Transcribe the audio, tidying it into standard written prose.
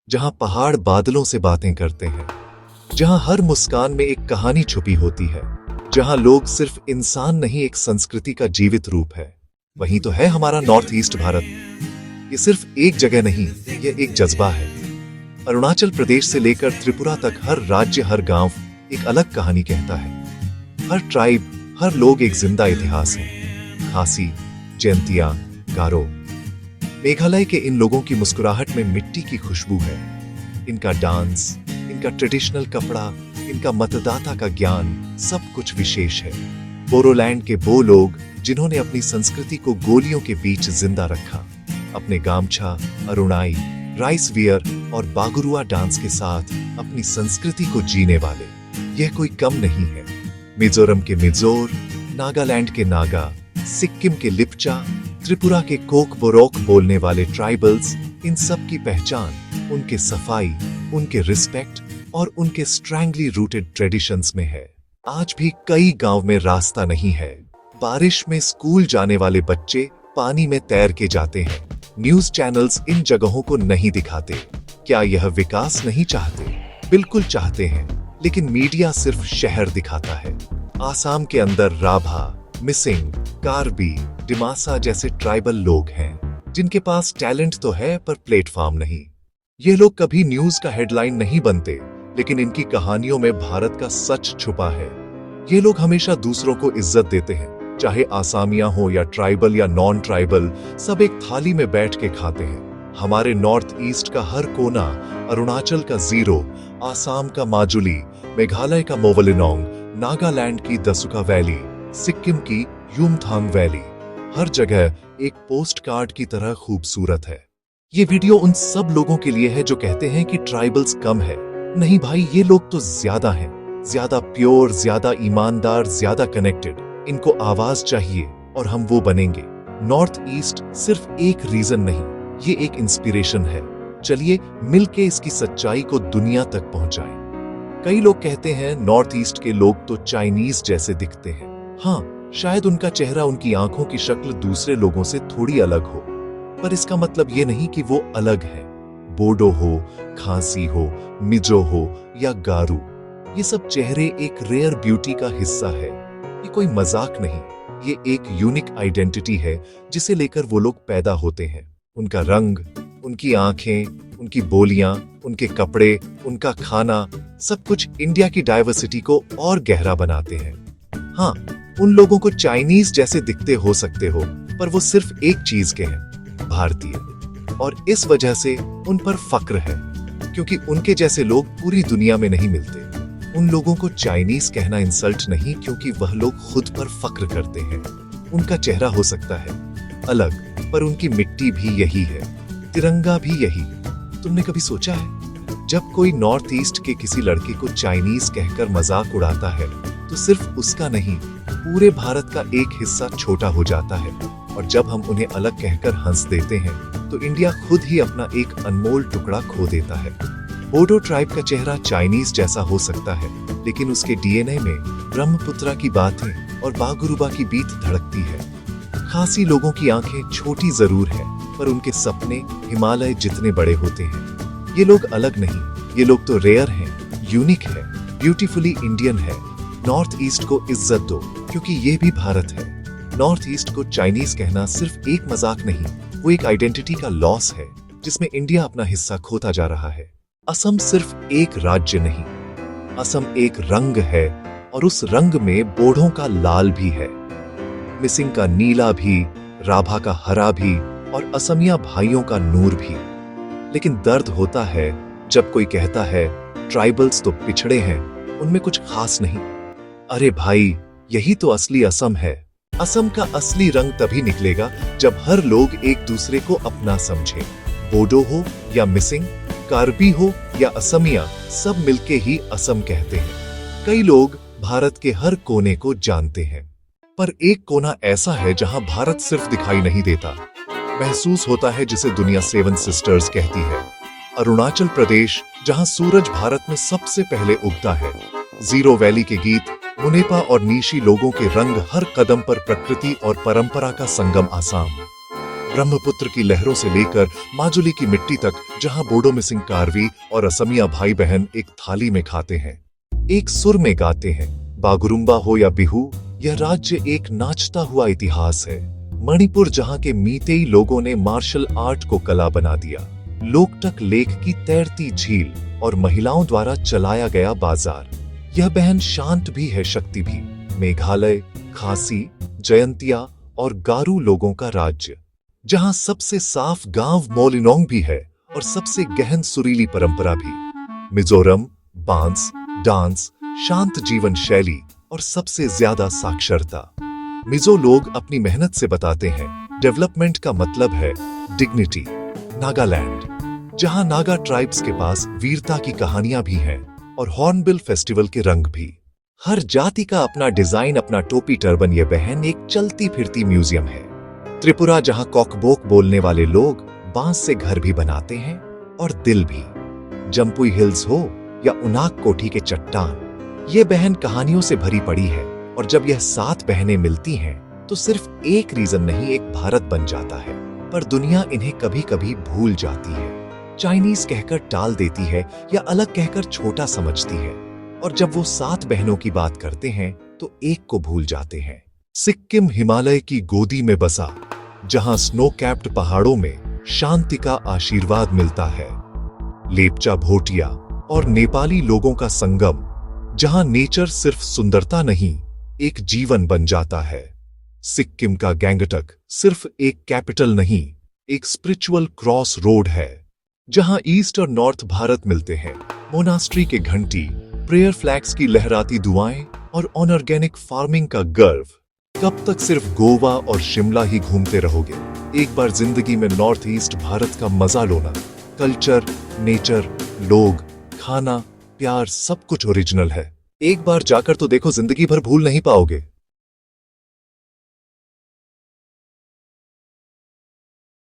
जहां पहाड़ बादलों से बातें करते हैं, जहां हर मुस्कान में एक कहानी छुपी होती है, जहां लोग सिर्फ इंसान नहीं एक संस्कृति का जीवित रूप है। वहीं तो है हमारा नॉर्थ ईस्ट भारत। ये सिर्फ एक जगह नहीं, ये एक जज्बा है। अरुणाचल प्रदेश से लेकर त्रिपुरा तक हर राज्य, हर गांव एक अलग कहानी कहता है। हर ट्राइब, हर लोग एक जिंदा इतिहास है। खासी, जैंतिया, गारो। मेघालय के इन लोगों की मुस्कुराहट में मिट्टी की खुशबू है। इनका डांस, इनका ट्रेडिशनल कपड़ा, इनका मतदाता का ज्ञान, सब कुछ विशेष है। बोरोलैंड के वो लोग जिन्होंने अपनी संस्कृति को गोलियों के बीच जिंदा रखा, अपने गामछा, अरुणाई, राइस वियर और बागुरुआ डांस के साथ अपनी संस्कृति को जीने वाले। यह कोई कम नहीं है। मिजोरम के मिजोर, नागालैंड के नागा, सिक्किम के लिप्चा, त्रिपुरा के कोक बोरोक बोलने वाले ट्राइबल्स, इन सब की पहचान उनके सफाई, उनके रिस्पेक्ट और उनके स्ट्रैंगली रूटेड ट्रेडिशंस में है। आज भी कई गांव में रास्ता नहीं है। बारिश में स्कूल जाने वाले बच्चे पानी में तैर के जाते हैं। न्यूज चैनल्स इन जगहों को नहीं दिखाते। क्या यह विकास नहीं चाहते? बिल्कुल चाहते हैं, लेकिन मीडिया सिर्फ शहर दिखाता है। आसाम के अंदर राभा, मिसिंग, कार्बी, डिमासा जैसे ट्राइबल लोग हैं, जिनके पास टैलेंट तो है पर प्लेटफॉर्म नहीं। ये लोग कभी न्यूज का हेडलाइन नहीं बनते, लेकिन इनकी कहानियों में भारत का सच छुपा है। ये लोग हमेशा दूसरों को इज्जत देते हैं, चाहे आसामिया हो या ट्राइबल या नॉन ट्राइबल, सब एक थाली में बैठ के खाते हैं। हमारे नॉर्थ ईस्ट का हर कोना, अरुणाचल का जीरो, आसाम का माजुली, मेघालय का मोवलिनोंग, नागालैंड की दसुका वैली, सिक्किम की युमथांग वैली, हर जगह एक पोस्ट कार्ड की तरह खूबसूरत है। ये वीडियो उन सब लोगों के लिए है जो कहते हैं कि ट्राइबल्स कम है। नहीं भाई, ये लोग तो ज्यादा हैं, ज्यादा प्योर, ज्यादा ईमानदार, ज्यादा कनेक्टेड। इनको आवाज चाहिए और हम वो बनेंगे। नॉर्थ ईस्ट सिर्फ एक रीजन नहीं, ये एक इंस्पिरेशन है। चलिए मिलके इसकी सच्चाई को दुनिया तक पहुंचाएं। कई लोग कहते हैं नॉर्थ ईस्ट के लोग तो चाइनीज जैसे दिखते हैं। हाँ, शायद उनका चेहरा, उनकी आंखों की शक्ल दूसरे लोगों से थोड़ी अलग हो, पर इसका मतलब ये नहीं कि वो अलग है। बोडो हो, खासी हो, मिजो हो या गारू, ये सब चेहरे एक रेयर ब्यूटी का हिस्सा है। ये कोई मजाक नहीं, ये एक यूनिक आइडेंटिटी है जिसे लेकर वो लोग पैदा होते हैं। उनका रंग, उनकी आंखें, उनकी बोलियां, उनके कपड़े, उनका खाना, सब कुछ इंडिया की डाइवर्सिटी को और गहरा बनाते हैं। हाँ, उन लोगों को चाइनीज जैसे दिखते हो सकते हो, पर वो सिर्फ एक चीज के हैं, भारतीय। और इस वजह से उन पर फक्र है, क्योंकि उनके जैसे लोग पूरी दुनिया में नहीं मिलते। उन लोगों को चाइनीज कहना इंसल्ट नहीं, क्योंकि वह लोग खुद पर फक्र करते हैं। उनका चेहरा हो सकता है अलग, पर उनकी मिट्टी भी यही है, तिरंगा भी यही। तुमने कभी सोचा है, जब कोई नॉर्थ ईस्ट के किसी लड़के को चाइनीज कहकर मजाक उड़ाता है, तो सिर्फ उसका नहीं, पूरे भारत का एक हिस्सा छोटा हो जाता है। और जब हम उन्हें अलग कहकर हंस देते हैं, तो इंडिया खुद ही अपना एक अनमोल टुकड़ा खो देता है। बोडो ट्राइब का चेहरा चाइनीज जैसा हो सकता है, लेकिन उसके डीएनए में ब्रह्मपुत्रा की बातें और बागुरुबा की बीट धड़कती है। खासी लोगों की आंखें छोटी जरूर है, पर उनके सपने हिमालय जितने बड़े होते हैं। ये लोग अलग नहीं, ये लोग तो रेयर हैं, यूनिक है, ब्यूटीफुली इंडियन है। नॉर्थ ईस्ट को इज्जत दो, क्योंकि ये भी भारत है। नॉर्थ ईस्ट को चाइनीज कहना सिर्फ एक मजाक नहीं, वो एक आइडेंटिटी का लॉस है, जिसमें इंडिया अपना हिस्सा खोता जा रहा है। असम सिर्फ एक राज्य नहीं, असम एक रंग है, और उस रंग में बोडों का लाल भी है, मिसिंग का नीला भी, राभा का हरा भी, और असमिया भाइयों का नूर भी। लेकिन दर्द होता है जब कोई कहता है ट्राइबल्स तो पिछड़े हैं, उनमें कुछ खास नहीं। अरे भाई, यही तो असली असम है। असम का असली रंग तभी निकलेगा जब हर लोग एक दूसरे को अपना समझे। बोडो हो या मिसिंग, कार्बी हो या असमिया, सब मिलके ही असम कहते हैं। कई लोग भारत के हर कोने को जानते हैं, पर एक कोना ऐसा है जहां भारत सिर्फ दिखाई नहीं देता, महसूस होता है, जिसे दुनिया सेवन सिस्टर्स कहती है। अरुणाचल प्रदेश, जहां सूरज भारत में सबसे पहले उगता है। जीरो वैली के गीत, मुनेपा और नीशी लोगों के रंग, हर कदम पर प्रकृति और परंपरा का संगम। आसाम, ब्रह्मपुत्र की लहरों से लेकर माजुली की मिट्टी तक, जहां बोडो मिसिंग कार्वी और असमिया भाई बहन एक थाली में खाते हैं, एक सुर में गाते हैं। बागुरुम्बा हो या बिहू, यह राज्य एक नाचता हुआ इतिहास है। मणिपुर, जहां के मीतेई लोगों ने मार्शल आर्ट को कला बना दिया। लोकटक लेक की तैरती झील और महिलाओं द्वारा चलाया गया बाजार। यह बहन शांत भी है, शक्ति भी। मेघालय, खासी, जयंतिया और गारू लोगों का राज्य, जहां सबसे साफ गांव मोलिनोंग भी है और सबसे गहन सुरीली परंपरा भी। मिजोरम, बांस, डांस, शांत जीवन शैली और सबसे ज्यादा साक्षरता। मिजो लोग अपनी मेहनत से बताते हैं डेवलपमेंट का मतलब है डिग्निटी। नागालैंड, जहां नागा ट्राइब्स के पास वीरता की कहानियां भी हैं और हॉर्नबिल फेस्टिवल के रंग भी। हर जाति का अपना डिजाइन, अपना टोपी टर्बन। ये बहन एक चलती फिरती म्यूजियम है। त्रिपुरा, जहां कॉकबोक बोलने वाले लोग बांस से घर भी बनाते हैं और दिल भी। जम्पुई हिल्स हो या उनाक कोठी के चट्टान, ये बहन कहानियों से भरी पड़ी है। और जब यह 7 बहनें मिलती हैं तो सिर्फ एक रीजन नहीं, एक भारत बन जाता है। पर दुनिया इन्हें कभी कभी भूल जाती है। चाइनीज कहकर टाल देती है या अलग कहकर छोटा समझती है। और जब वो 7 बहनों की बात करते हैं तो एक को भूल जाते हैं। सिक्किम, हिमालय की गोदी में बसा, जहां स्नो कैप्ड पहाड़ों में शांति का आशीर्वाद मिलता है। लेपचा, भोटिया और नेपाली लोगों का संगम, जहां नेचर सिर्फ सुंदरता नहीं, एक जीवन बन जाता है। सिक्किम का गैंगटक सिर्फ एक कैपिटल नहीं, एक स्पिरिचुअल क्रॉस रोड है, जहां ईस्ट और नॉर्थ भारत मिलते हैं। मोनास्ट्री के घंटी, प्रेयर फ्लैग्स की लहराती दुआएं और ऑर्गेनिक फार्मिंग का गर्व। कब तक सिर्फ गोवा और शिमला ही घूमते रहोगे? एक बार जिंदगी में नॉर्थ ईस्ट भारत का मजा लो ना। कल्चर, नेचर, लोग, खाना, प्यार, सब कुछ ओरिजिनल है। एक बार जाकर तो देखो, जिंदगी भर भूल नहीं पाओगे।